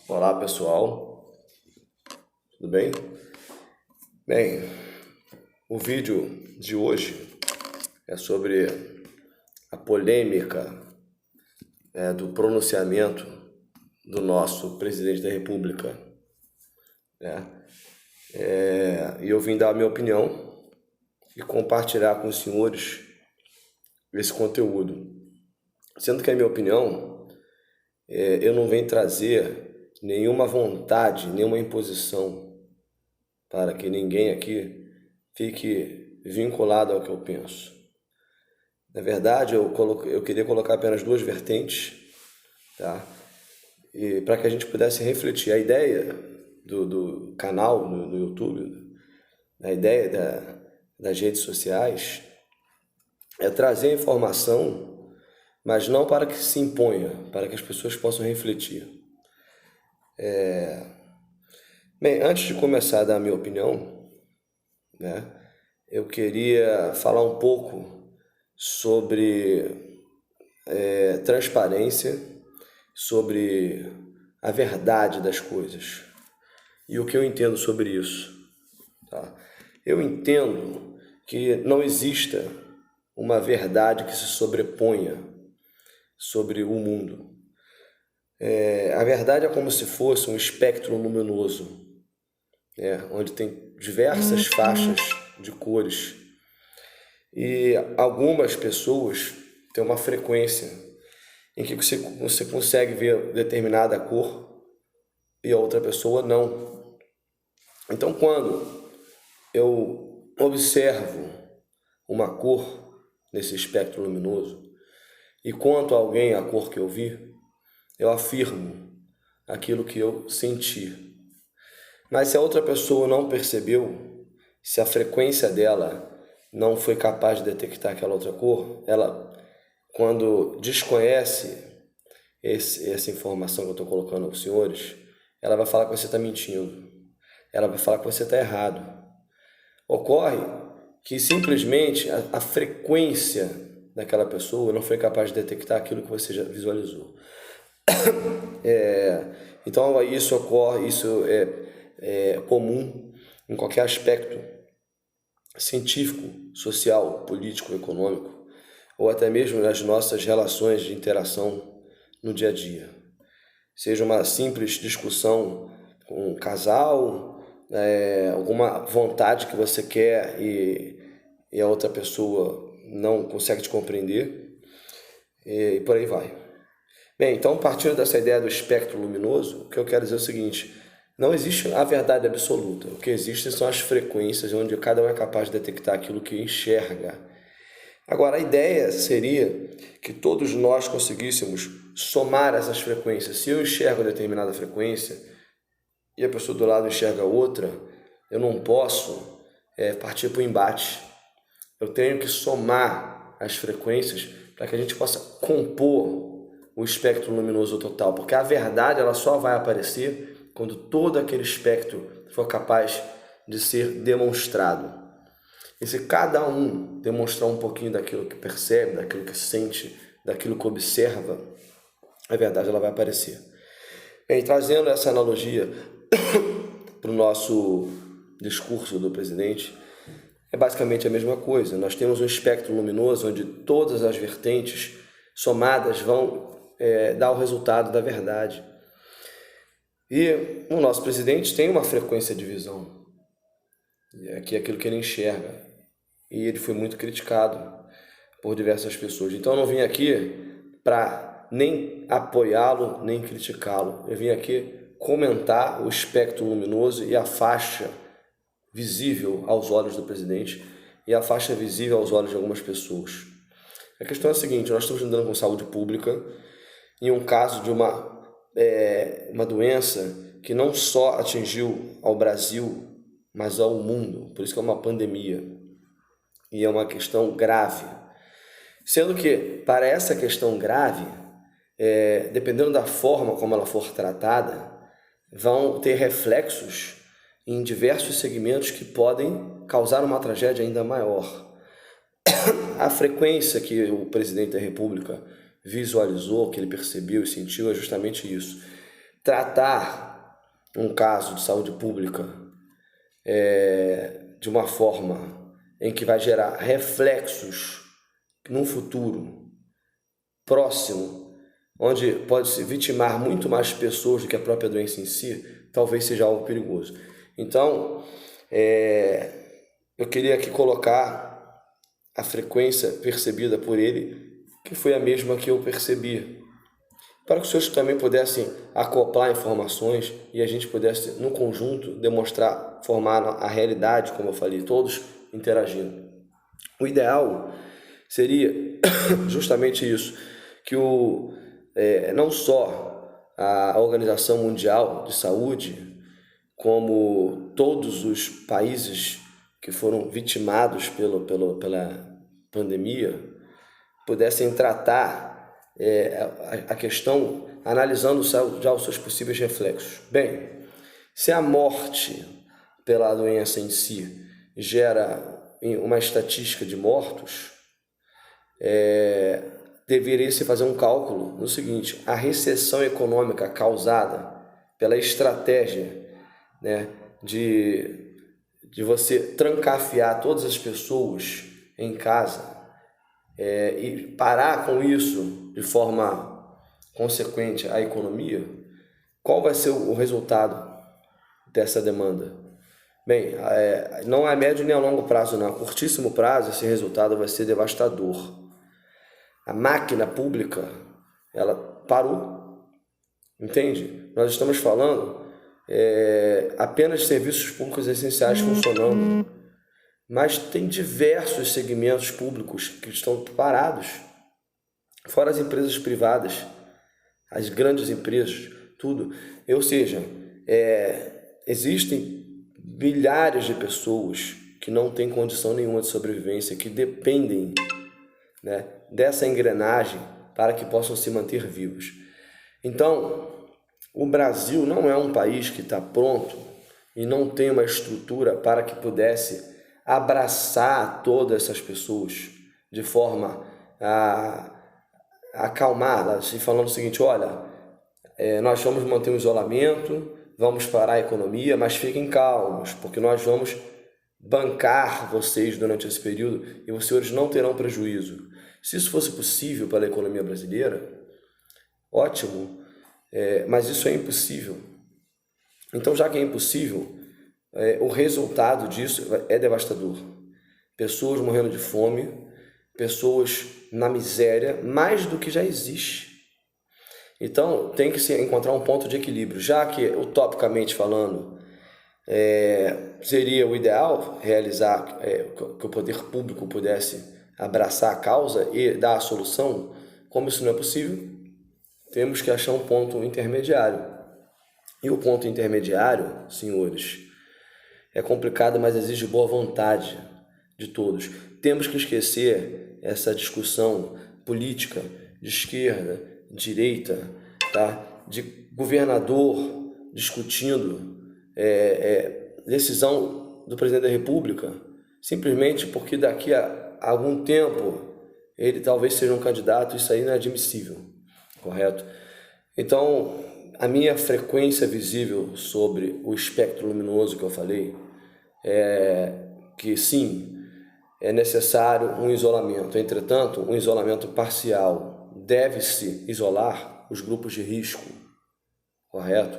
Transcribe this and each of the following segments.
Olá pessoal, tudo bem? Bem, o vídeo de hoje é sobre a polêmica do pronunciamento do nosso presidente da República, né? E eu vim dar a minha opinião e compartilhar com os senhores esse conteúdo. Sendo que a minha opinião, eu não venho trazer nenhuma vontade, nenhuma imposição para que ninguém aqui fique vinculado ao que eu penso. Na verdade, eu queria colocar apenas duas vertentes, tá? E para que a gente pudesse refletir. A ideia do canal no YouTube, a ideia das redes sociais, é trazer informação, mas não para que se imponha, para que as pessoas possam refletir. Bem, antes de começar a dar a minha opinião, né, eu queria falar um pouco sobre transparência, sobre a verdade das coisas e o que eu entendo sobre isso, tá? Eu entendo que não exista uma verdade que se sobreponha sobre o mundo. A verdade é como se fosse um espectro luminoso, onde tem diversas faixas de cores e algumas pessoas têm uma frequência em que você consegue ver determinada cor e a outra pessoa não. Então, quando eu observo uma cor nesse espectro luminoso e conto a alguém a cor que eu vi, eu afirmo aquilo que eu senti. Mas se a outra pessoa não percebeu, se a frequência dela não foi capaz de detectar aquela outra cor, ela, quando desconhece essa informação que eu estou colocando aos senhores, ela vai falar que você está mentindo. Ela vai falar que você está errado. Ocorre que simplesmente a frequência daquela pessoa não foi capaz de detectar aquilo que você já visualizou. Então isso ocorre, isso é comum em qualquer aspecto científico, social, político, econômico, ou até mesmo nas nossas relações de interação no dia a dia. Seja uma simples discussão com um casal, alguma vontade que você quer e a outra pessoa não consegue te compreender, e por aí vai. Bem, então, partindo dessa ideia do espectro luminoso, o que eu quero dizer é o seguinte: não existe a verdade absoluta. O que existe são as frequências, onde cada um é capaz de detectar aquilo que enxerga. Agora, a ideia seria que todos nós conseguíssemos somar essas frequências. Se eu enxergo determinada frequência e a pessoa do lado enxerga outra, eu não posso partir para o embate. Eu tenho que somar as frequências para que a gente possa compor o espectro luminoso total, porque a verdade ela só vai aparecer quando todo aquele espectro for capaz de ser demonstrado. E se cada um demonstrar um pouquinho daquilo que percebe, daquilo que sente, daquilo que observa, a verdade ela vai aparecer. E trazendo essa analogia para o nosso discurso do presidente, é basicamente a mesma coisa. Nós temos um espectro luminoso onde todas as vertentes somadas vão dar o resultado da verdade. E o nosso presidente tem uma frequência de visão, que é aquilo que ele enxerga. E ele foi muito criticado por diversas pessoas. Então eu não vim aqui para nem apoiá-lo, nem criticá-lo. Eu vim aqui comentar o espectro luminoso e a faixa visível aos olhos do presidente e a faixa visível aos olhos de algumas pessoas. A questão é a seguinte: nós estamos lidando com saúde pública em um caso de uma doença que não só atingiu ao Brasil, mas ao mundo. Por isso que é uma pandemia e é uma questão grave. Sendo que, para essa questão grave, dependendo da forma como ela for tratada, vão ter reflexos em diversos segmentos que podem causar uma tragédia ainda maior. A frequência que o presidente da República visualizou, que ele percebeu e sentiu, é justamente isso. tratar um caso de saúde pública de uma forma em que vai gerar reflexos num futuro próximo, onde pode se vitimar muito mais pessoas do que a própria doença em si, talvez seja algo perigoso. Então, eu queria aqui colocar a frequência percebida por ele, que foi a mesma que eu percebi, para que os senhores também pudessem acoplar informações e a gente pudesse, no conjunto, demonstrar, formar a realidade, como eu falei, todos interagindo. O ideal seria justamente isso, que não só a Organização Mundial de Saúde, como todos os países que foram vitimados pela pandemia, pudessem tratar a questão analisando já os seus possíveis reflexos. Bem, se a morte pela doença em si gera uma estatística de mortos, deveria se fazer um cálculo no seguinte: a recessão econômica causada pela estratégia, né, de você trancafiar todas as pessoas em casa e parar com isso de forma consequente à economia, qual vai ser o resultado dessa demanda? Bem, não é médio nem a longo prazo, não. A curtíssimo prazo, esse resultado vai ser devastador. A máquina pública, ela parou, entende? Nós estamos falando apenas de serviços públicos essenciais funcionando, mas tem diversos segmentos públicos que estão parados, fora as empresas privadas, as grandes empresas, tudo. Ou seja, existem milhares de pessoas que não têm condição nenhuma de sobrevivência, que dependem, né, dessa engrenagem para que possam se manter vivos. Então, o Brasil não é um país que está pronto e não tem uma estrutura para que pudesse abraçar todas essas pessoas de forma a acalmá-las e falando o seguinte: olha, nós vamos manter o isolamento, vamos parar a economia, mas fiquem calmos, porque nós vamos bancar vocês durante esse período e os senhores não terão prejuízo. Se isso fosse possível para a economia brasileira, ótimo, mas isso é impossível. Então, já que é impossível, o resultado disso é devastador. Pessoas morrendo de fome, pessoas na miséria, mais do que já existe. Então, tem que se encontrar um ponto de equilíbrio, já que, utopicamente falando, seria o ideal realizar que o poder público pudesse abraçar a causa e dar a solução. Como isso não é possível, temos que achar um ponto intermediário. E o ponto intermediário, senhores, é complicado, mas exige boa vontade de todos. Temos que esquecer essa discussão política de esquerda, direita, tá? De governador discutindo decisão do presidente da República, simplesmente porque daqui a algum tempo ele talvez seja um candidato. Isso aí não é admissível, correto? Então, a minha frequência visível sobre o espectro luminoso que eu falei é que sim, é necessário um isolamento. Entretanto, um isolamento parcial. Deve-se isolar os grupos de risco, correto?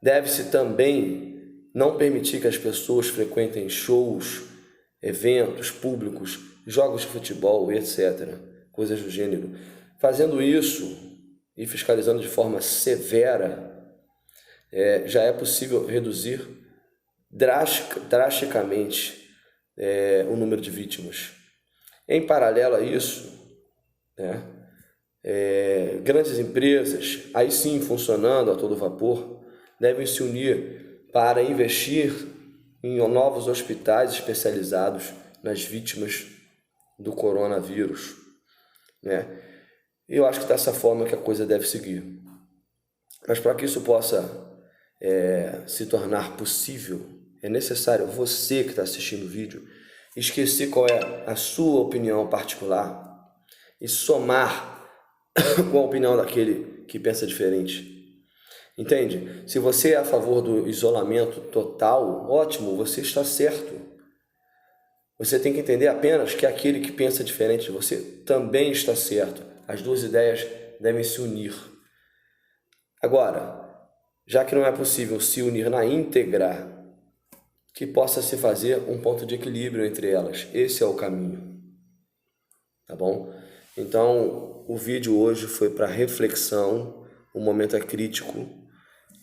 Deve-se também não permitir que as pessoas frequentem shows, eventos públicos, jogos de futebol, etc., coisas do gênero. Fazendo isso e fiscalizando de forma severa, já é possível reduzir drasticamente o número de vítimas. Em paralelo a isso, grandes empresas, aí sim funcionando a todo vapor, devem se unir para investir em novos hospitais especializados nas vítimas do coronavírus, Eu acho que dessa forma que a coisa deve seguir. Mas para que isso possa se tornar possível, é necessário você que está assistindo o vídeo esquecer qual é a sua opinião particular e somar com a opinião daquele que pensa diferente. Entende? Se você é a favor do isolamento total, ótimo, você está certo. Você tem que entender apenas que aquele que pensa diferente de você também está certo. As duas ideias devem se unir. Agora, já que não é possível se unir na íntegra, que possa se fazer um ponto de equilíbrio entre elas. Esse é o caminho. Tá bom? Então, o vídeo hoje foi para reflexão, o momento é crítico,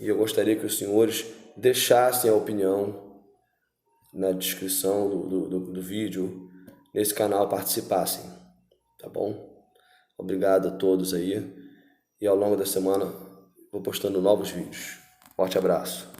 e eu gostaria que os senhores deixassem a opinião na descrição do vídeo, nesse canal, participassem, tá bom? Obrigado a todos aí, e ao longo da semana vou postando novos vídeos. Forte abraço.